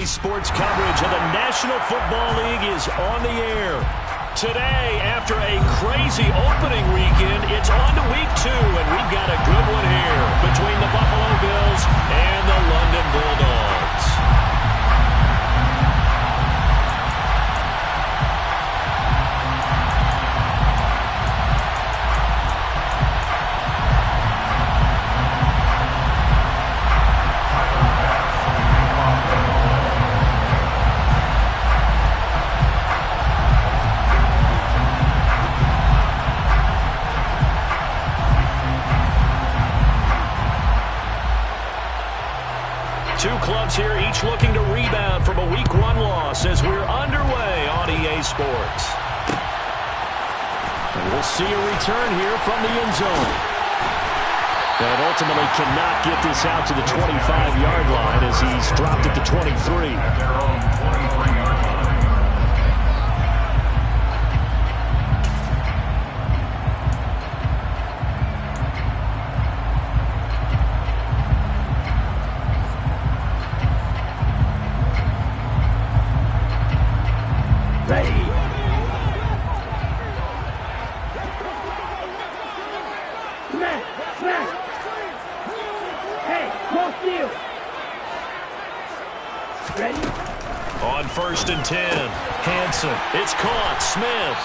EA Sports coverage of the National Football League is on the air. Today, after a crazy opening weekend, it's on to week 2, and we've got a good one here between the Buffalo Bills and the London Bulldogs. Two clubs here, each looking to rebound from a Week 1 loss as we're underway on EA Sports. And we'll see a return here from the end zone. And ultimately cannot get this out to the 25-yard line as he's dropped at the 23. On 1st and 10, Hanson. It's caught. Smith.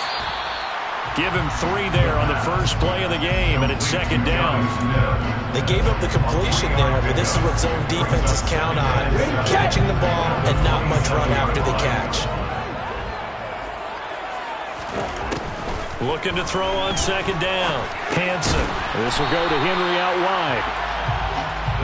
Give him 3 there on the first play of the game, and it's 2nd down. They gave up the completion there, but this is what zone defenses count on. Catching the ball and not much run after the catch. Looking to throw on 2nd down. Hanson. This will go to Henry out wide.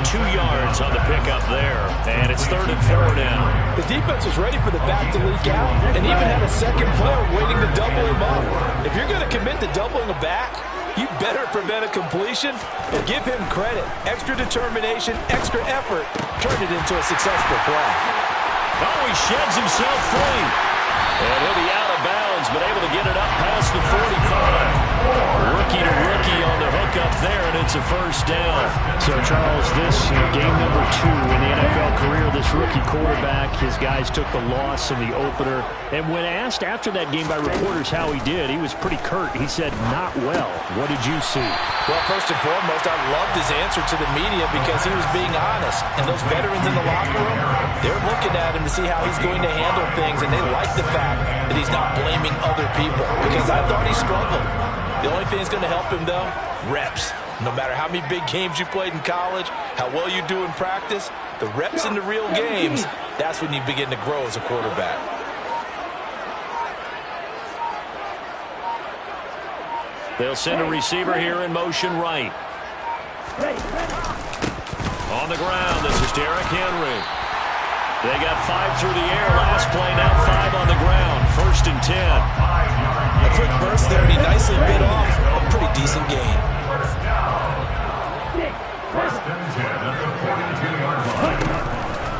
2 yards on the pickup there, and it's 3rd and 4 now. The defense was ready for the back to leak out and even had a second player waiting to double him up. If you're going to commit to doubling a back, you better prevent a completion and give him credit. Extra determination, extra effort, turn it into a successful play. Oh, he sheds himself free. And he'll be out of bounds, but able to get it up past the 45. Rookie to rookie on the hookup there, and it's a 1st down. So, Charles, this game number 2 in the NFL career, this rookie quarterback, his guys took the loss in the opener. And when asked after that game by reporters how he did, he was pretty curt. He said, not well. What did you see? Well, first and foremost, I loved his answer to the media because he was being honest. And those veterans in the locker room, they're looking at him to see how he's going to handle things, and they like the fact that he's not blaming other people because I thought he struggled. The only thing that's going to help him, though, reps. No matter how many big games you played in college, how well you do in practice, the reps in the real games, that's when you begin to grow as a quarterback. They'll send a receiver here in motion right. On the ground, this is Derrick Henry. They got 5 through the air last play, now 5 on the ground. 1st and 10. A quick burst there, and he nicely bit off a pretty decent gain.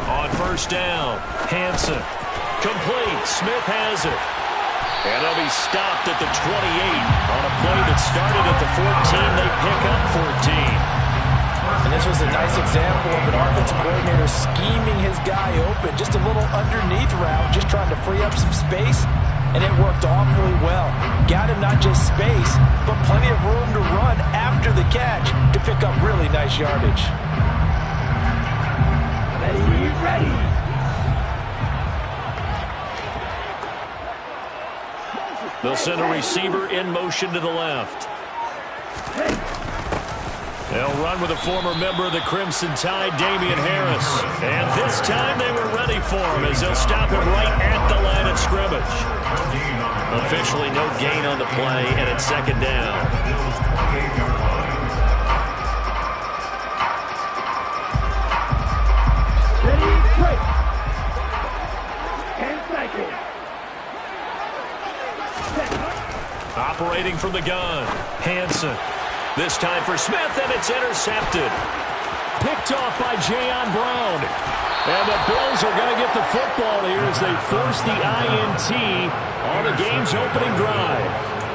On 1st down, Hanson. Complete. Smith has it. And he'll be stopped at the 28 on a play that started at the 14. They pick up 14. And this was a nice example of an offensive coordinator scheming his guy open. Just a little underneath route, just trying to free up some space. And it worked awfully well. Got him not just space, but plenty of room to run after the catch to pick up really nice yardage. Ready. They'll send a receiver in motion to the left. They'll run with a former member of the Crimson Tide, Damian Harris. And this time they were ready for him as they'll stop him right at the line of scrimmage. Officially no gain on the play, and it's 2nd down. Ready, break. And cycle. Operating from the gun, Hanson. This time for Smith, and it's intercepted. Picked off by Jayon Brown. And the Bills are going to get the football here as they force the INT on the game's opening drive.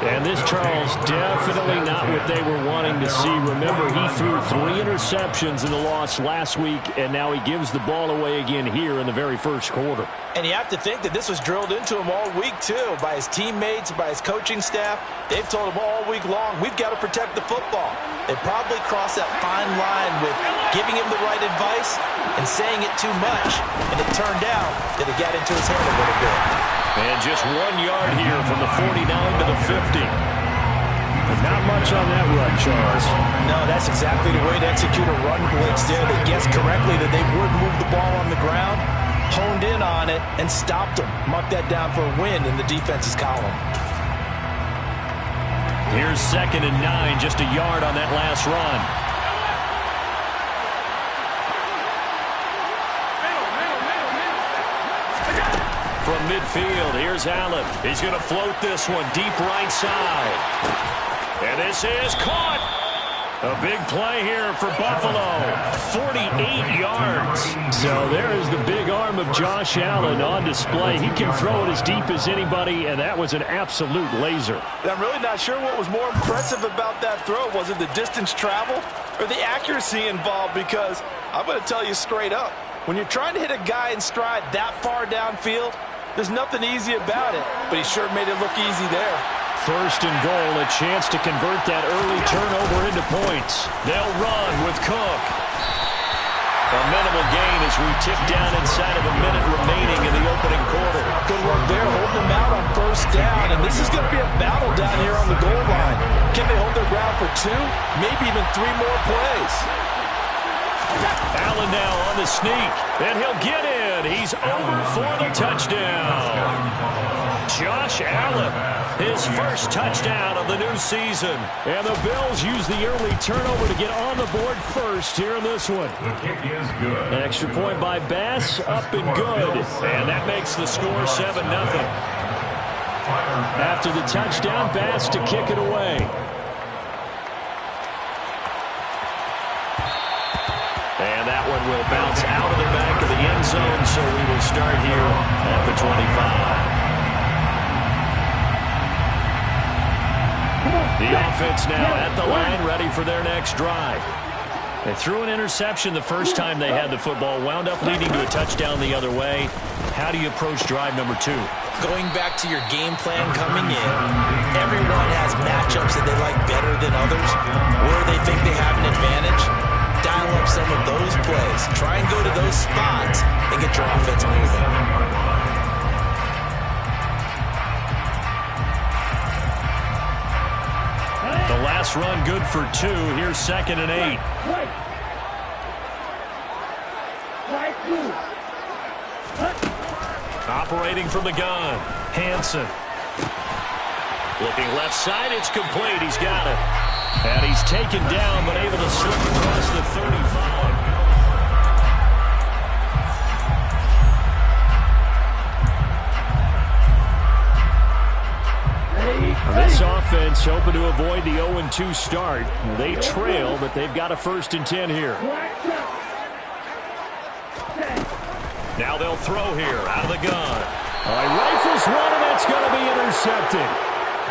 And this, Charles, definitely not what they were wanting to see. Remember, he threw 3 interceptions in the loss last week, and now he gives the ball away again here in the very first quarter. And you have to think that this was drilled into him all week, too, by his teammates, by his coaching staff. They've told him all week long, we've got to protect the football. They probably crossed that fine line with giving him the right advice and saying it too much. And it turned out that it got into his head a little bit. And just 1 yard here from the 49 to the 50. Not much on that run, Charles. No, that's exactly the way to execute a run blitz there. They guessed correctly that they would move the ball on the ground, honed in on it, and stopped them. Mark that down for a win in the defense's column. Here's 2nd and 9, just a yard on that last run. From midfield, here's Allen. He's going to float this one deep right side. And this is caught. A big play here for Buffalo. 48 yards. So there is the big arm of Josh Allen on display. He can throw it as deep as anybody, and that was an absolute laser. I'm really not sure what was more impressive about that throw. Was it the distance traveled or the accuracy involved? Because I'm going to tell you straight up, when you're trying to hit a guy in stride that far downfield, there's nothing easy about it, but he sure made it look easy there. 1st and goal, a chance to convert that early turnover into points. They'll run with Cook. A minimal gain as we tick down inside of a minute remaining in the opening quarter. Good work there, holding them out on 1st down, and this is going to be a battle down here on the goal line. Can they hold their ground for 2, maybe even 3 more plays? Allen now on the sneak, and he'll get in. He's over for the touchdown. Josh Allen, his first touchdown of the new season. And the Bills use the early turnover to get on the board first here in this one. An extra point by Bass, up and good. And that makes the score 7-0. After the touchdown, Bass to kick it away. And that one will bounce out of the back of the end zone, so we will start here at the 25. The offense now at the line, ready for their next drive. They threw an interception the first time they had the football, wound up leading to a touchdown the other way. How do you approach drive number 2? Going back to your game plan coming in, everyone has matchups that they like better than others, where they think they have an advantage. Dial up some of those plays. Try and go to those spots and get your offense moving. The last run good for 2. Here's 2nd and 8. Operating from the gun. Hansen. Looking left side. It's complete. He's got it. And he's taken down, but able to slip across the 35. This offense hoping to avoid the 0-2 start. They trail, but they've got a 1st and 10 here. Now they'll throw here out of the gun. Rifles one, and that's going to be intercepted.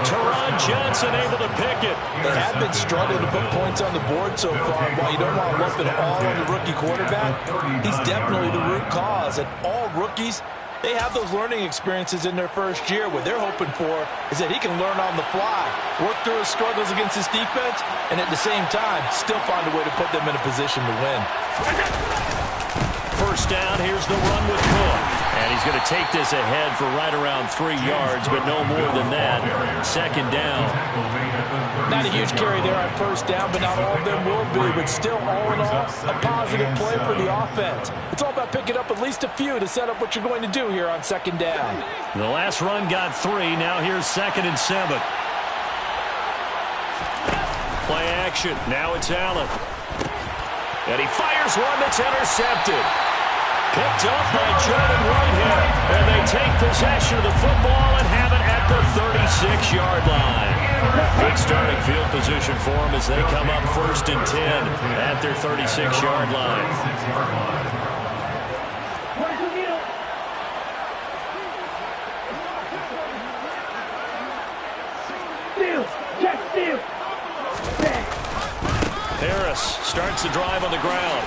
Teron Johnson able to pick it. They have been struggling to put points on the board so far. While you don't want to lump it all on the rookie quarterback, he's definitely the root cause. And all rookies, they have those learning experiences in their first year. What they're hoping for is that he can learn on the fly, work through his struggles against his defense, and at the same time, still find a way to put them in a position to win. 1st down, here's the run with Cook. And he's going to take this ahead for right around 3 yards, but no more than that. 2nd down. Not a huge carry there on 1st down, but not all of them will be. But still, all in all, a positive play for the offense. It's all about picking up at least a few to set up what you're going to do here on 2nd down. The last run got 3. Now here's 2nd and 7. Play action. Now it's Allen. And he fires one that's intercepted. Picked up by Jordan Whitehead. And they take possession of the football and have it at the 36-yard line. Good starting field position for them as they come up 1st and 10 at their 36-yard line. Harris starts the drive on the ground.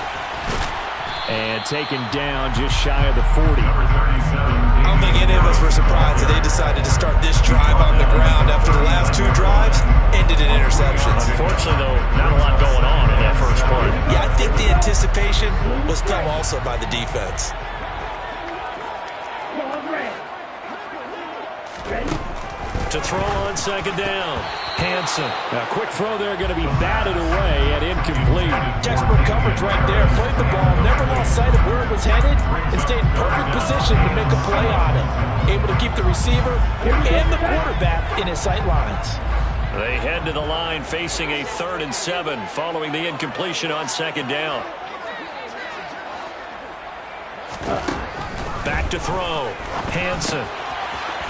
And taken down just shy of the 40. I don't think any of us were surprised that they decided to start this drive on the ground after the last 2 drives ended in interceptions. Unfortunately, though, not a lot going on in that first part. Yeah, I think the anticipation was felt also by the defense. To throw on second down. Hansen. A quick throw there, going to be batted away and incomplete. Textbook coverage right there. Played the ball, never lost sight of where it was headed, and stayed in perfect position to make a play on it. Able to keep the receiver and the quarterback in his sight lines. They head to the line facing a 3rd and 7 following the incompletion on second down. Back to throw. Hansen.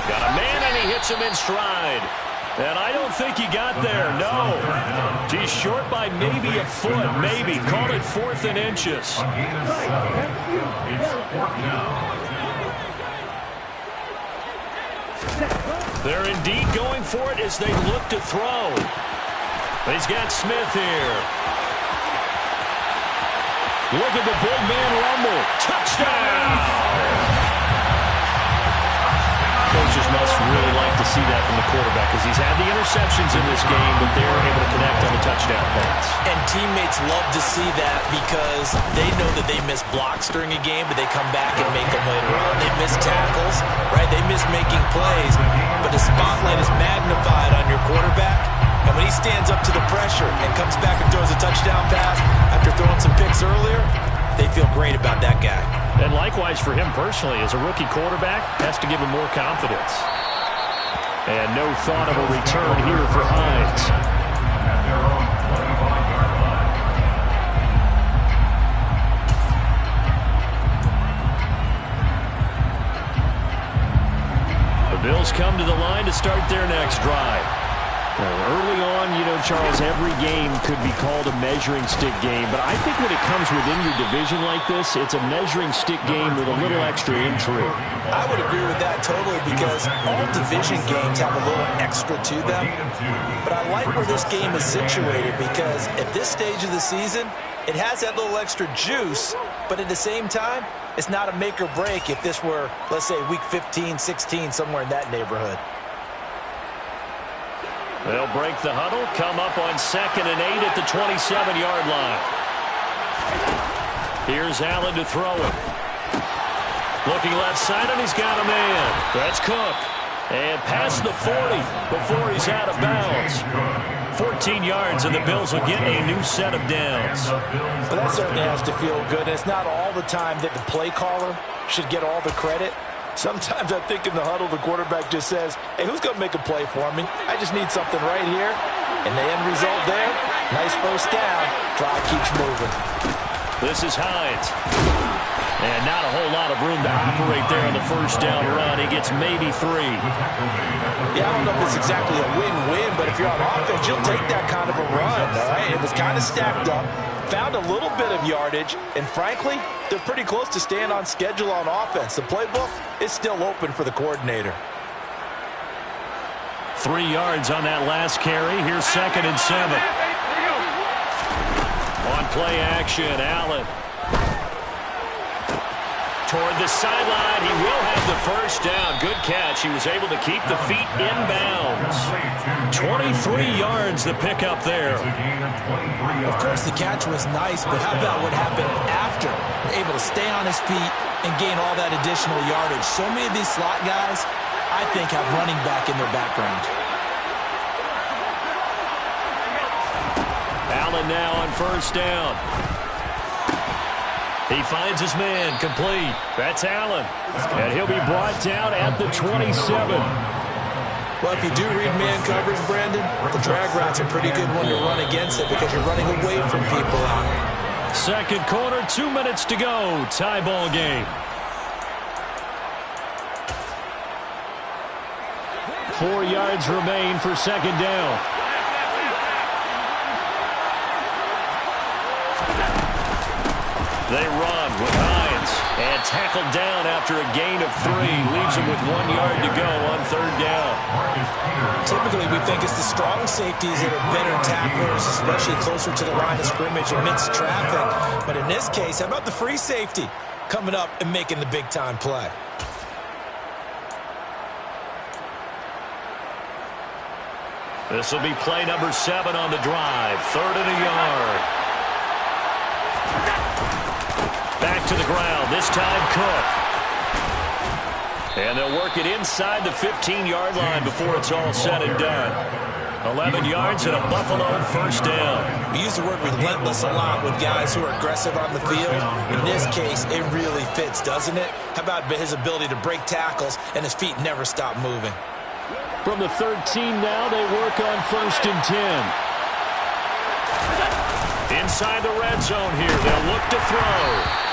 Got a man, and he hits him in stride. And I don't think he got there, no. He's short by maybe a foot, maybe. Call it 4th and inches. They're indeed going for it as they look to throw. He's got Smith here. Look at the big man rumble. Touchdown! Coaches must really like to see that from the quarterback because he's had the interceptions in this game, but they're able to connect on the touchdown pass. And teammates love to see that because they know that they miss blocks during a game, but they come back and make them later on. They miss tackles, right? They miss making plays, but the spotlight is magnified on your quarterback, and when he stands up to the pressure and comes back and throws a touchdown pass after throwing some picks earlier, they feel great about that guy. And likewise for him personally, as a rookie quarterback, has to give him more confidence. And no thought of a return here for Hines. The Bills come to the line to start their next drive. Early on, you know, Charles, every game could be called a measuring stick game. But I think when it comes within your division like this, it's a measuring stick game with a little extra intrigue. I would agree with that totally because all division games have a little extra to them. But I like where this game is situated because at this stage of the season, it has that little extra juice. But at the same time, it's not a make or break if this were, let's say, week 15, 16, somewhere in that neighborhood. They'll break the huddle, come up on 2nd and 8 at the 27-yard line. Here's Allen to throw it. Looking left side, and he's got a man. That's Cook. And past the 40 before he's out of bounds. 14 yards, and the Bills will get a new set of downs. But that certainly has to feel good. It's not all the time that the play caller should get all the credit. Sometimes I think in the huddle, the quarterback just says, hey, who's going to make a play for me? I just need something right here. And the end result there, nice first down. Drive keeps moving. This is Hines. And not a whole lot of room to operate there on the first down run. He gets maybe 3. Yeah, I don't know if it's exactly a win-win, but if you're on offense, you'll take that kind of a run, all right? It was kind of stacked up, found a little bit of yardage, and frankly, they're pretty close to staying on schedule on offense. The playbook is still open for the coordinator. 3 yards on that last carry. Here's 2nd and 7. On play action, Allen. Toward the sideline, he will have the first down. Good catch. He was able to keep the feet in bounds. 23 yards the pickup there. Of course, the catch was nice, but how about what happened after? Able to stay on his feet and gain all that additional yardage. So many of these slot guys, I think, have running back in their background. Allen now on first down. He finds his man, complete. That's Allen. And he'll be brought down at the 27. Well, if you do read man coverage, Brandon, the drag route's a pretty good one to run against it because you're running away from people out. Second quarter, 2 minutes to go. Tie ball game. 4 yards remain for second down. They run with Hines. And tackled down after a gain of 3. Leaves him with 1 yard to go on third down. Typically, we think it's the strong safeties that are better tacklers, especially closer to the line of scrimmage amidst traffic. But in this case, how about the free safety coming up and making the big-time play? This will be play number 7 on the drive. 3rd and a yard. Back to the ground. This time Cook. And they'll work it inside the 15-yard line before it's all said and done. 11 yards and a Buffalo first down. We use the word relentless a lot with guys who are aggressive on the field. In this case, it really fits, doesn't it? How about his ability to break tackles and his feet never stop moving? From the 13 now, they work on 1st and 10. Inside the red zone here, they'll look to throw.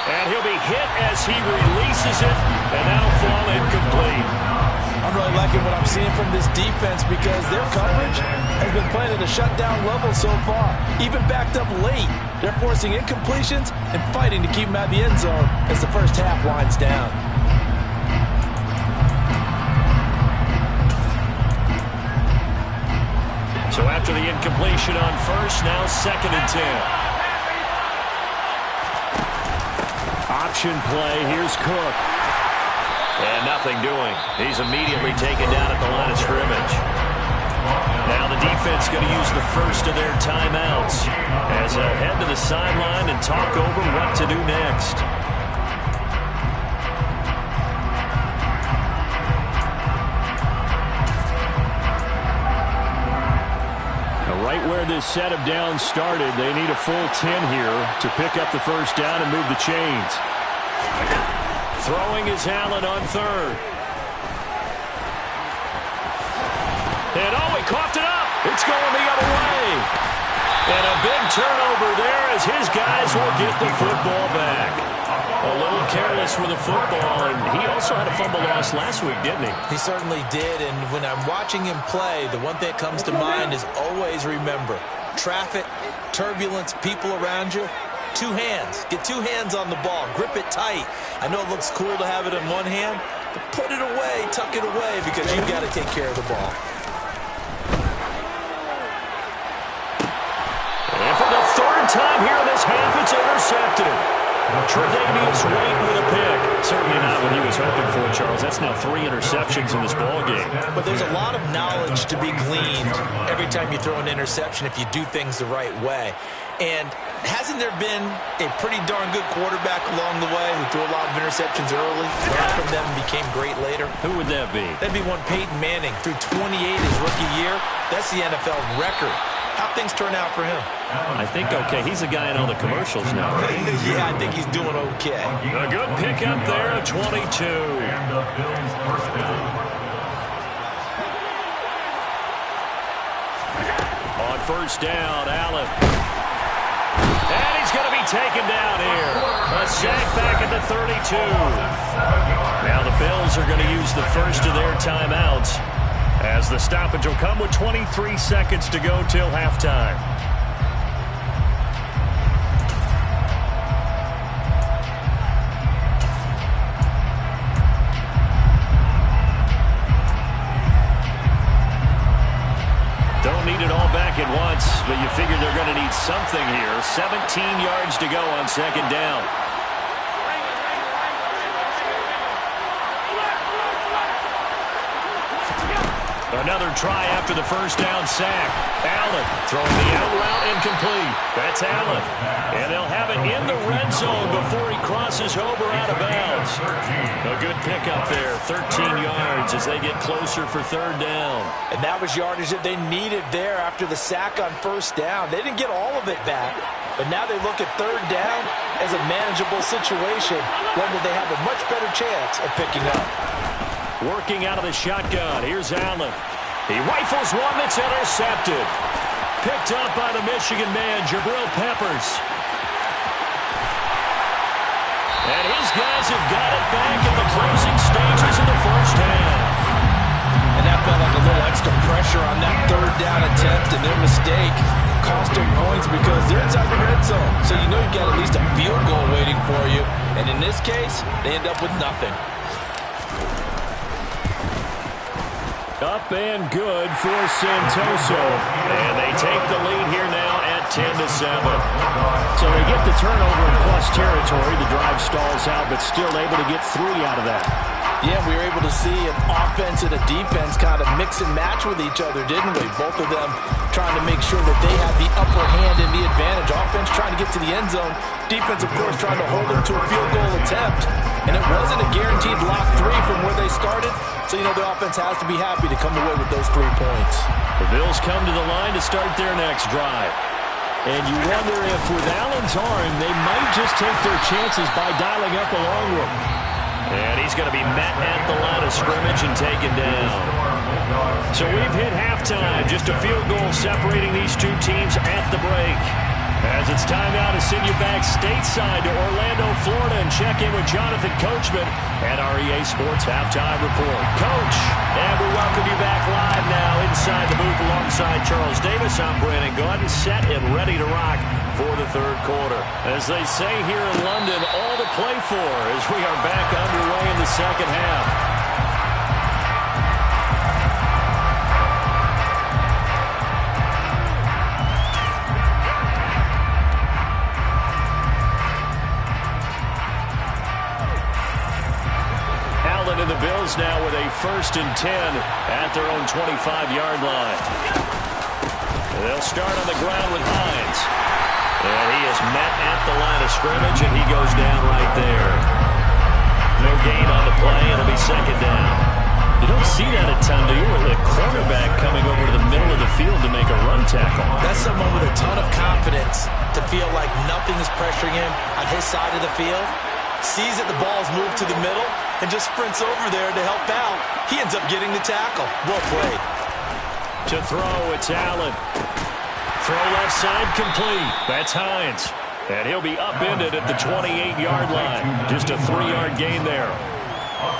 And he'll be hit as he releases it, and that'll fall incomplete. I'm really liking what I'm seeing from this defense because their coverage has been playing at a shutdown level so far. Even backed up late, they're forcing incompletions and fighting to keep them out of the end zone as the first half winds down. So after the incompletion on 1st, now 2nd and 10. Option play. Here's Cook. And nothing doing. He's immediately taken down at the line of scrimmage. Now the defense going to use the first of their timeouts as they'll head to the sideline and talk over what to do next. Right where this set of downs started, they need a full 10 here to pick up the first down and move the chains. Throwing is Allen on 3rd. And he coughed it up. It's going the other way. And a big turnover there as his guys will get the football back. A little careless with the football, and he also had a fumble loss last week, didn't he? He certainly did, and when I'm watching him play, the one thing that comes to mind is always remember, traffic, turbulence, people around you, 2 hands. Get 2 hands on the ball. Grip it tight. I know it looks cool to have it in one hand, but put it away, tuck it away, because you've got to take care of the ball. And for the 3rd time here in this half, it's intercepted. Tre'Davious White with a pick. Certainly not what he was hoping for, Charles. That's now 3 interceptions in this ballgame. But there's a lot of knowledge to be gleaned every time you throw an interception if you do things the right way. And hasn't there been a pretty darn good quarterback along the way who threw a lot of interceptions early, learned from them, and became great later? Who would that be? That'd be one Peyton Manning. Threw 28 his rookie year. That's the NFL record. How'd things turn out for him? I think okay. He's a guy in all the commercials now. Yeah, I think he's doing okay. A good pickup there at 22. On 1st down, Allen. And he's going to be taken down here. A sack back at the 32. Now the Bills are going to use the first of their timeouts, as the stoppage will come with 23 seconds to go till halftime. Don't need it all back at once, but you figure they're going to need something here. 17 yards to go on 2nd down. Another try after the first down sack. Allen throwing the out route incomplete. That's Allen. And they'll have it in the red zone before he crosses over out of bounds. A good pickup there, 13 yards as they get closer for 3rd down. And that was yardage that they needed there after the sack on 1st down. They didn't get all of it back, but now they look at 3rd down as a manageable situation, one that they have a much better chance of picking up. Working out of the shotgun. Here's Allen. He rifles one that's intercepted. Picked up by the Michigan man, Jabril Peppers. And his guys have got it back in the closing stages of the first half. And that felt like a little extra pressure on that 3rd down attempt, and their mistake cost them points because they're inside the red zone. So you know you've got at least a field goal waiting for you. And in this case, they end up with nothing. Up and good for Santoso. And they take the lead here now at 10-7. So they get the turnover in plus territory. The drive stalls out, but still able to get 3 out of that. Yeah, we were able to see an offense and a defense kind of mix and match with each other, didn't we? Both of them trying to make sure that they had the upper hand and the advantage. Offense trying to get to the end zone. Defense, of course, trying to hold them to a field goal attempt. And it wasn't a guaranteed lock 3 from where they started. So, you know, the offense has to be happy to come away with those 3 points. The Bills come to the line to start their next drive. And you wonder if with Allen's arm, they might just take their chances by dialing up a long one. And he's going to be met at the line of scrimmage and taken down. So we've hit halftime. Just a field goal separating these two teams at the break. As it's time now to send you back stateside to Orlando, Florida, and check in with Jonathan Coachman at our EA Sports Halftime Report. Coach, and we welcome you back live now inside the booth alongside Charles Davis. I'm Brandon Gaudin, set and ready to rock for the third quarter. As they say here in London, all to play for as we are back underway in the second half. And the Bills now with a 1st and 10 at their own 25-yard line. They'll start on the ground with Hines. And he is met at the line of scrimmage, and he goes down right there. No gain on the play. It'll be 2nd down. You don't see that a ton, do you? With a cornerback coming over to the middle of the field to make a run tackle. That's someone with a ton of confidence to feel like nothing is pressuring him on his side of the field. Sees that the ball's moved to the middle and just sprints over there to help out. He ends up getting the tackle. Well played. To throw, it's Allen. Throw left side complete. That's Hines. And he'll be upended at the 28-yard line. Just a 3-yard gain there.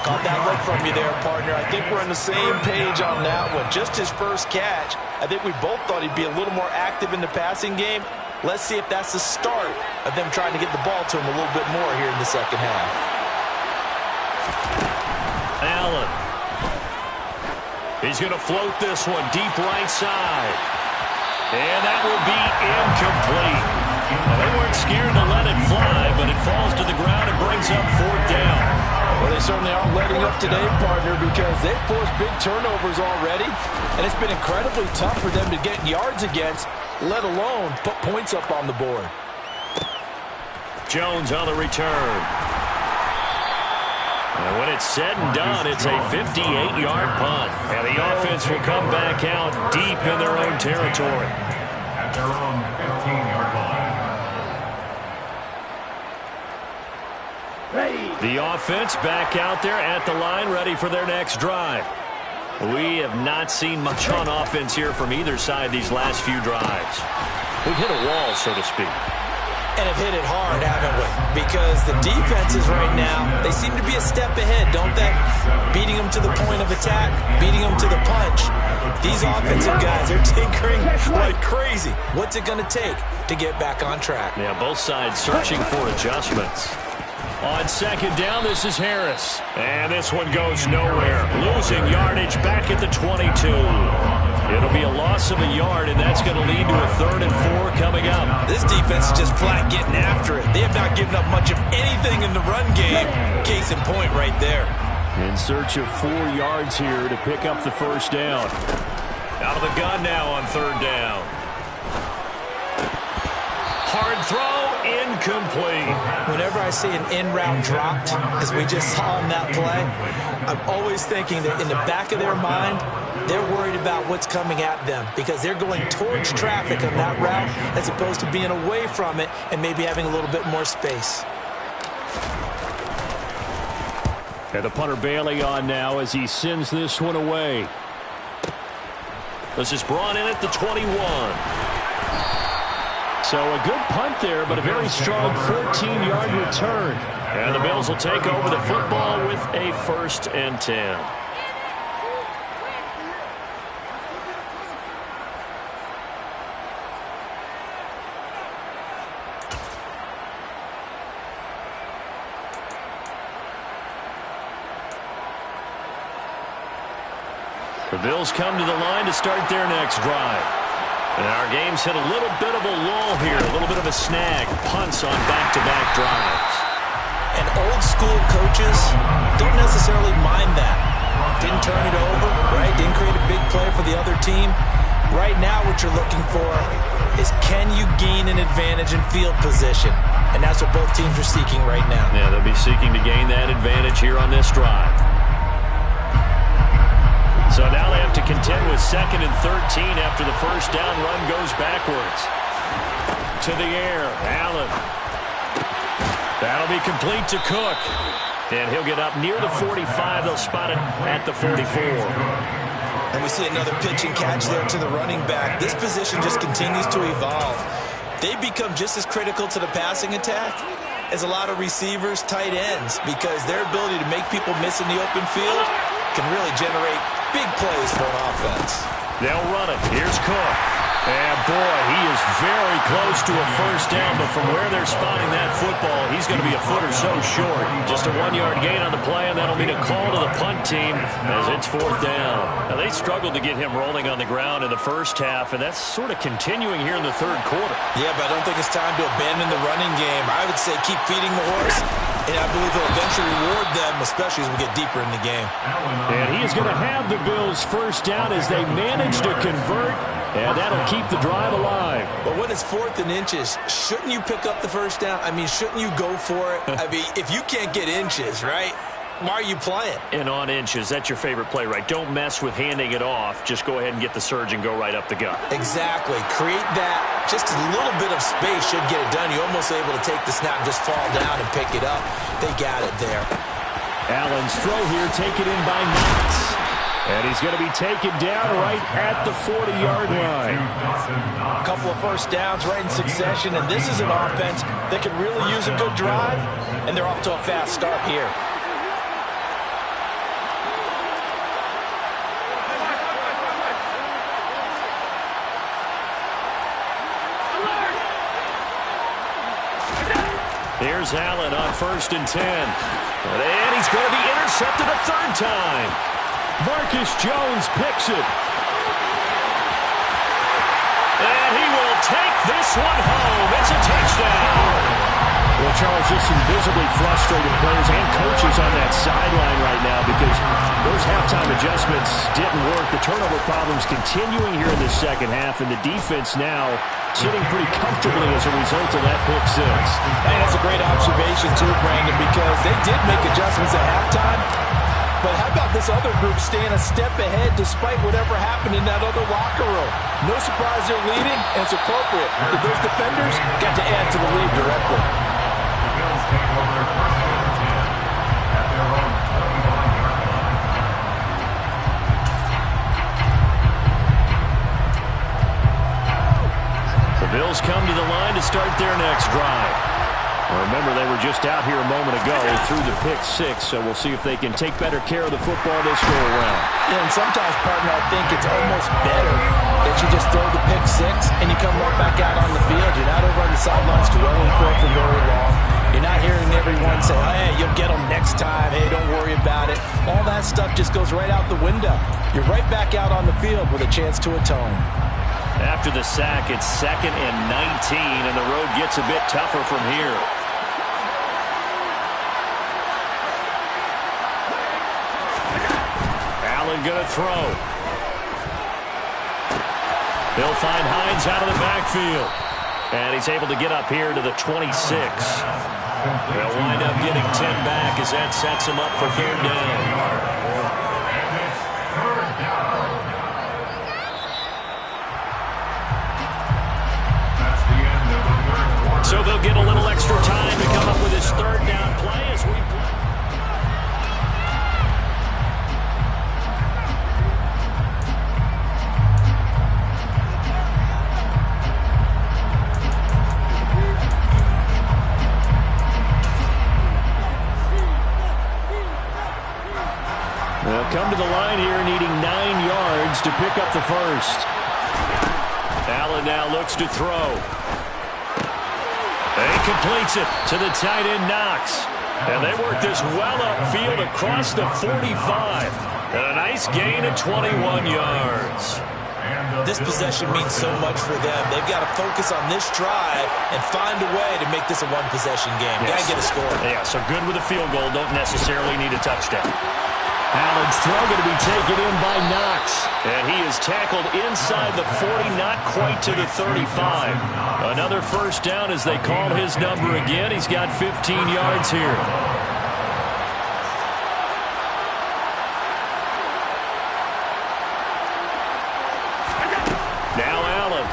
Caught that look from you there, partner. I think we're on the same page on that one. Just his first catch. I think we both thought he'd be a little more active in the passing game. Let's see if that's the start of them trying to get the ball to him a little bit more here in the second half. Allen. He's going to float this one deep right side. And that will be incomplete. Well, they weren't scared to let it fly, but it falls to the ground and brings up 4th down. Well, they certainly aren't letting up today, partner, because they've forced big turnovers already. And it's been incredibly tough for them to get yards against, let alone put points up on the board. Jones on the return. And when it's said and done, it's a 58-yard punt. And the offense will come back out deep in their own territory. At their own 15-yard line. The offense back out there at the line, ready for their next drive. We have not seen much on offense here from either side these last few drives. We've hit a wall, so to speak. And have hit it hard, haven't we? Because the defenses right now, they seem to be a step ahead, don't they? Beating them to the point of attack, beating them to the punch. These offensive guys, they're tinkering like crazy. What's it going to take to get back on track? Yeah, both sides searching for adjustments. On 2nd down, this is Harris. And this one goes nowhere. Losing yardage back at the 22. It'll be a loss of a yard, and that's going to lead to a 3rd and 4 coming up. This defense is just flat getting after it. They have not given up much of anything in the run game. Case in point right there. In search of 4 yards here to pick up the 1st down. Out of the gun now on 3rd down. Hard throw, incomplete. Whenever I see an in route dropped, as we just saw on that play, I'm always thinking that in the back of their mind, they're worried about what's coming at them because they're going towards traffic on that route as opposed to being away from it and maybe having a little bit more space. And the punter Bailey on now as he sends this one away. This is brought in at the 21. So a good punt there, but a very strong 14-yard return. And the Bills will take over the football with a 1st and 10. The Bills come to the line to start their next drive. And our game's hit a little bit of a lull here, a little bit of a snag. Punts on back-to-back drives. And old-school coaches don't necessarily mind that. Didn't turn it over, right? Didn't create a big play for the other team. Right now what you're looking for is can you gain an advantage in field position? And that's what both teams are seeking right now. Yeah, they'll be seeking to gain that advantage here on this drive. So now they have to contend with 2nd and 13 after the first down run goes backwards. To the air, Allen. That'll be complete to Cook. And he'll get up near the 45. They'll spot it at the 44. And we see another pitch and catch there to the running back. This position just continues to evolve. They become just as critical to the passing attack as a lot of receivers, tight ends, because their ability to make people miss in the open field can really generate big plays for an offense. They'll run it. Here's Cook. And boy, he is very close to a first down, but from where they're spotting that football, he's going to be a foot or so short. Just a 1-yard gain on the play, and that'll mean a call to the punt team as it's 4th down. Now, they struggled to get him rolling on the ground in the first half, and that's sort of continuing here in the 3rd quarter. Yeah, but I don't think it's time to abandon the running game. I would say keep feeding the horse, and I believe he'll eventually reward them, especially as we get deeper in the game. And he is going to have the Bills' first down as they manage to convert. And that'll keep the drive alive. But when it's 4th and inches, shouldn't you pick up the first down? I mean, shouldn't you go for it? I mean, if you can't get inches, right, why are you playing? And on inches, that's your favorite play, right? Don't mess with handing it off. Just go ahead and get the surge and go right up the gut. Exactly. Create that. Just a little bit of space should get it done. You're almost able to take the snap, just fall down and pick it up. They got it there. Allen's throw here, taken in by Knox. And he's going to be taken down right at the 40-yard line. A couple of first downs right in succession, and this is an offense that could really use a good drive, and they're off to a fast start here. Here's Allen on 1st and 10. And he's going to be intercepted a 3rd time. Marcus Jones picks it. And he will take this one home. It's a touchdown. Well, Charles, just some visibly frustrated players and coaches on that sideline right now because those halftime adjustments didn't work. The turnover problems continuing here in the second half, and the defense now sitting pretty comfortably as a result of that pick six. And that's a great observation, too, Brandon, because they did make adjustments at halftime. But how about this other group staying a step ahead despite whatever happened in that other locker room? No surprise they're leading, and it's appropriate. Those defenders got to add to the lead directly. The Bills come to the line to start their next drive. Well, remember, they were just out here a moment ago through the pick six, so we'll see if they can take better care of the football this go-around. Yeah, and sometimes, partner, I think it's almost better that you just throw the pick six and you come right back out on the field. You're not over on the sidelines dwelling for it for very long. You're not hearing everyone say, hey, you'll get them next time. Hey, don't worry about it. All that stuff just goes right out the window. You're right back out on the field with a chance to atone. After the sack, it's 2nd and 19, and the road gets a bit tougher from here. Allen going to throw. He'll find Hines out of the backfield. And he's able to get up here to the 26. They'll wind up getting 10 back as that sets him up for 3rd down. So they'll get a little extra time to come up with his 3rd down play as we play. They'll come to the line here needing 9 yards to pick up the first. Allen now looks to throw. And he completes it to the tight end, Knox. And they work this well upfield across the 45. And a nice gain of 21 yards. This possession means so much for them. They've got to focus on this drive and find a way to make this a one-possession game. Yes. Got to get a score. Yeah, so good with a field goal. Don't necessarily need a touchdown. Allen's throw going to be taken in by Knox. And he is tackled inside the 40, not quite to the 35. Another first down as they call his number again. He's got 15 yards here. Now Allen.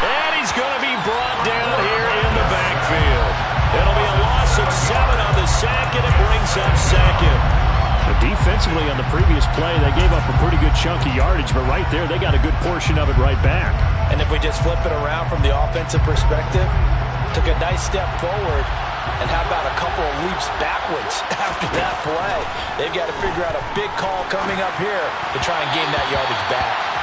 And he's going to be brought down here in the backfield. It'll be a loss of 7 on the sack, and it brings up second. Defensively on the previous play, they gave up a pretty good chunk of yardage, but right there, they got a good portion of it right back. And if we just flip it around from the offensive perspective, took a nice step forward, and how about a couple of leaps backwards after that play? They've got to figure out a big call coming up here to try and gain that yardage back.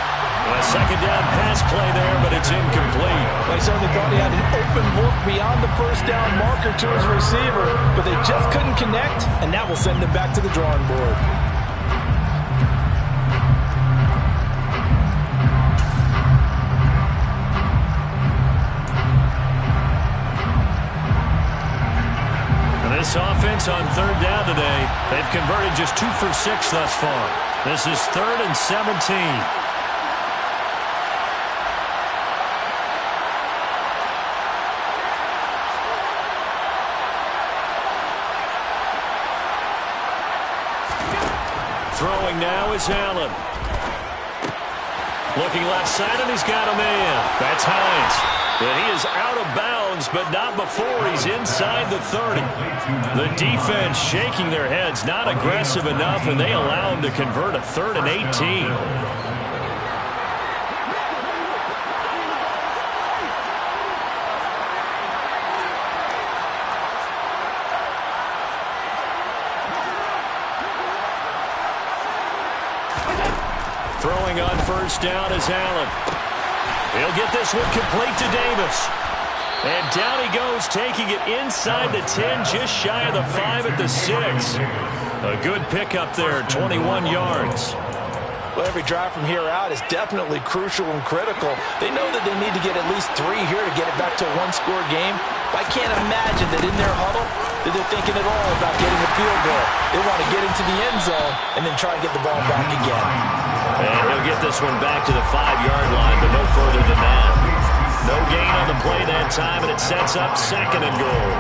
A second down pass play there, but it's incomplete. They certainly thought he had an open look beyond the first down marker to his receiver, but they just couldn't connect, and that will send them back to the drawing board. And this offense on third down today, they've converted just 2 for 6 thus far. This is 3rd and 17. Throwing now is Allen. Looking left side, and he's got a man. That's Hines. And he is out of bounds, but not before he's inside the 30. The defense shaking their heads, not aggressive enough, and they allow him to convert a 3rd and 18. Throwing on first down is Allen. He'll get this one complete to Davis. And down he goes, taking it inside the 10, just shy of the 5 at the 6. A good pickup there, 21 yards. Well, every drive from here out is definitely crucial and critical. They know that they need to get at least 3 here to get it back to a one-score game. But I can't imagine that in their huddle that they're thinking at all about getting a field goal. They want to get into the end zone and then try and get the ball back again. And he'll get this one back to the 5-yard line, but no further than that. No gain on the play that time, and it sets up 2nd and goal.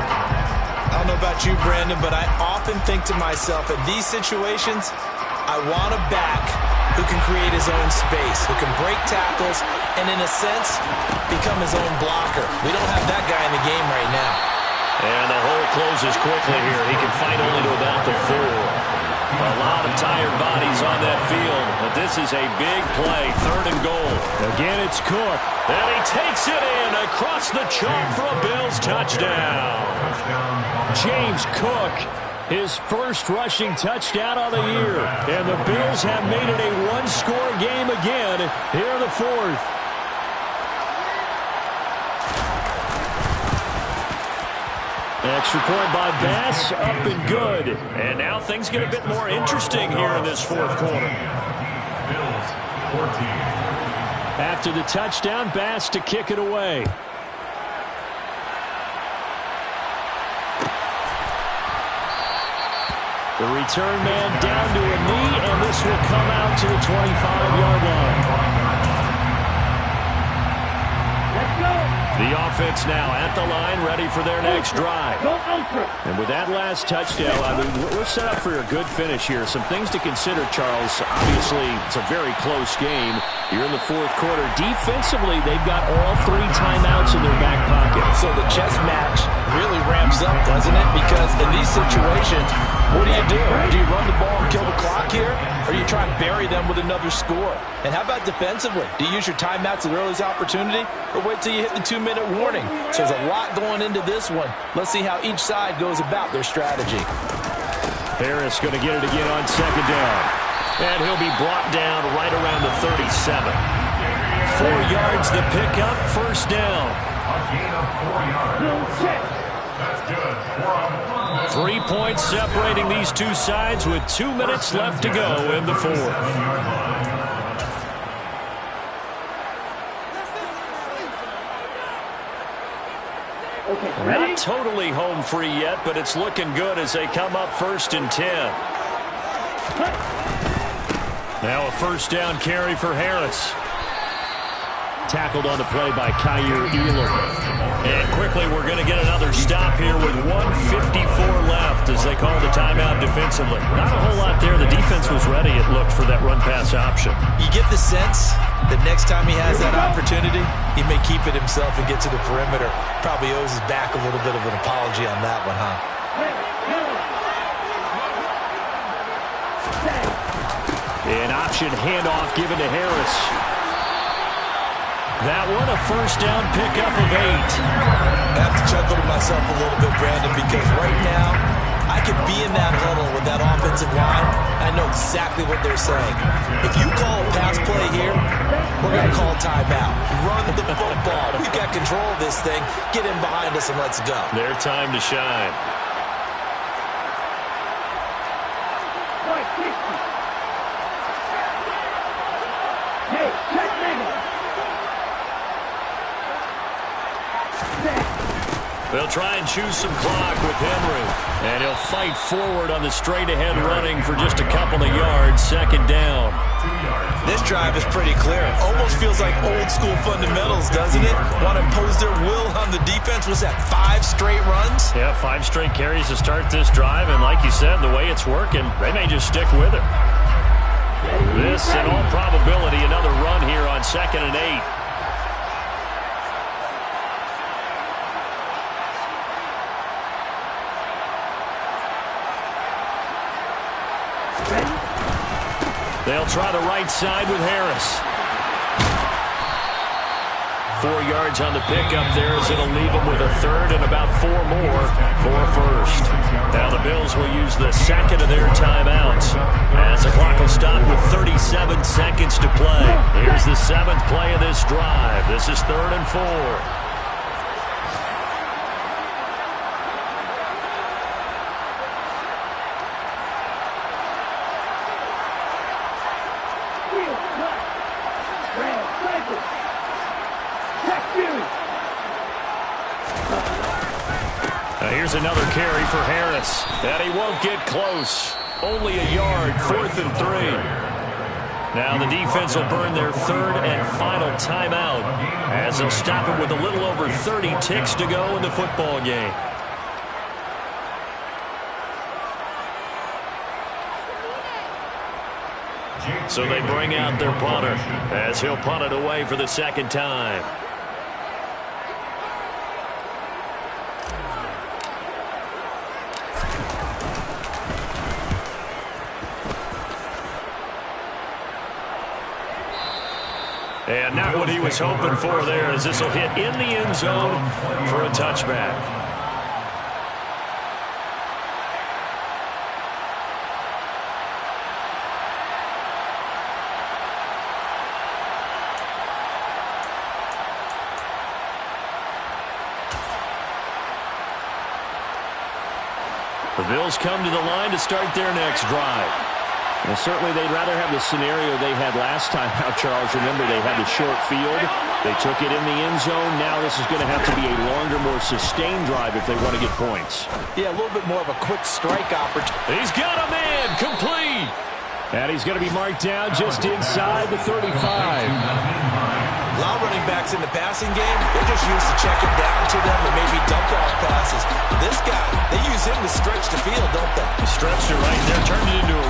I don't know about you, Brandon, but I often think to myself, in these situations, I want a back who can create his own space, who can break tackles, and in a sense, become his own blocker. We don't have that guy in the game right now. And the hole closes quickly here. He can fight only to about the 4. A lot of tired bodies on that field, but this is a big play, 3rd and goal. Again, it's Cook. And he takes it in across the chalk for a Bills touchdown. James Cook, his first rushing touchdown of the year. And the Bills have made it a one-score game again here in the 4th. Extra point by Bass, up and good. And now things get a bit more interesting here in this 4th quarter. Bills 14. After the touchdown, Bass to kick it away. The return man down to a knee, and this will come out to the 25-yard line. The offense now at the line, ready for their next drive. And with that last touchdown, I mean, we're set up for a good finish here. Some things to consider, Charles. Obviously, it's a very close game. You're in the 4th quarter. Defensively, they've got all 3 timeouts in their back pocket. So the chess match really ramps up, doesn't it? Because in these situations, what do you do? Do you run the ball and kill the clock here? Or do you try and bury them with another score? And how about defensively? Do you use your timeouts at the earliest opportunity? Or wait till you hit the 2-minute warning? So there's a lot going into this one. Let's see how each side goes about their strategy. Harris going to get it again on 2nd down. And he'll be brought down right around the 37. 4 yards the pickup, first down. A gain of 4 yards. That's good. 3 points separating these two sides with 2 minutes left to go in the fourth. Not totally home free yet, but it's looking good as they come up 1st and 10. Now a first down carry for Harris. Tackled on the play by Kyer Elam. And quickly we're going to get another stop here with 1:54 left as they call the timeout defensively. Not a whole lot there. The defense was ready, it looked, for that run-pass option. You get the sense that next time he has that opportunity, he may keep it himself and get to the perimeter. Probably owes his back a little bit of an apology on that one, huh? An option handoff given to Harris. That one a first down pickup of 8. I have to chuckle to myself a little bit, Brandon, because right now I could be in that huddle with that offensive line. I know exactly what they're saying. If you call a pass play here, we're going to call timeout. Run the football. We've got control of this thing. Get in behind us and let's go. Their time to shine. They'll try and choose some clock with Henry. And he'll fight forward on the straight-ahead running for just a couple of yards. 2nd down. This drive is pretty clear. Almost feels like old-school fundamentals, doesn't it? Want to impose their will on the defense. Was that 5 straight runs? Yeah, 5 straight carries to start this drive. And like you said, the way it's working, they may just stick with it. This, in all probability, another run here on 2nd and 8. They'll try the right side with Harris. 4 yards on the pickup there as it'll leave them with a 3rd and about 4 more for a first. Now the Bills will use the 2nd of their timeouts as the clock will stop with 37 seconds to play. Here's the 7th play of this drive. This is 3rd and 4. Here's another carry for Harris. And he won't get close. Only a yard, 4th and 3. Now the defense will burn their 3rd and final timeout as they'll stop it with a little over 30 ticks to go in the football game. So they bring out their punter as he'll punt it away for the 2nd time. And not what he was hoping for there, as this will hit in the end zone for a touchback. The Bills come to the line to start their next drive. Well, certainly they'd rather have the scenario they had last time out, Charles. Remember, they had the short field. They took it in the end zone. Now this is going to have to be a longer, more sustained drive if they want to get points. Yeah, a little bit more of a quick strike opportunity. He's got a man complete. And he's going to be marked down just inside the 35. A lot of running backs in the passing game, they're just used to checking down to them and maybe dump-off passes. This guy, they use him to stretch the field, don't they? Stretched it right there, turned it into a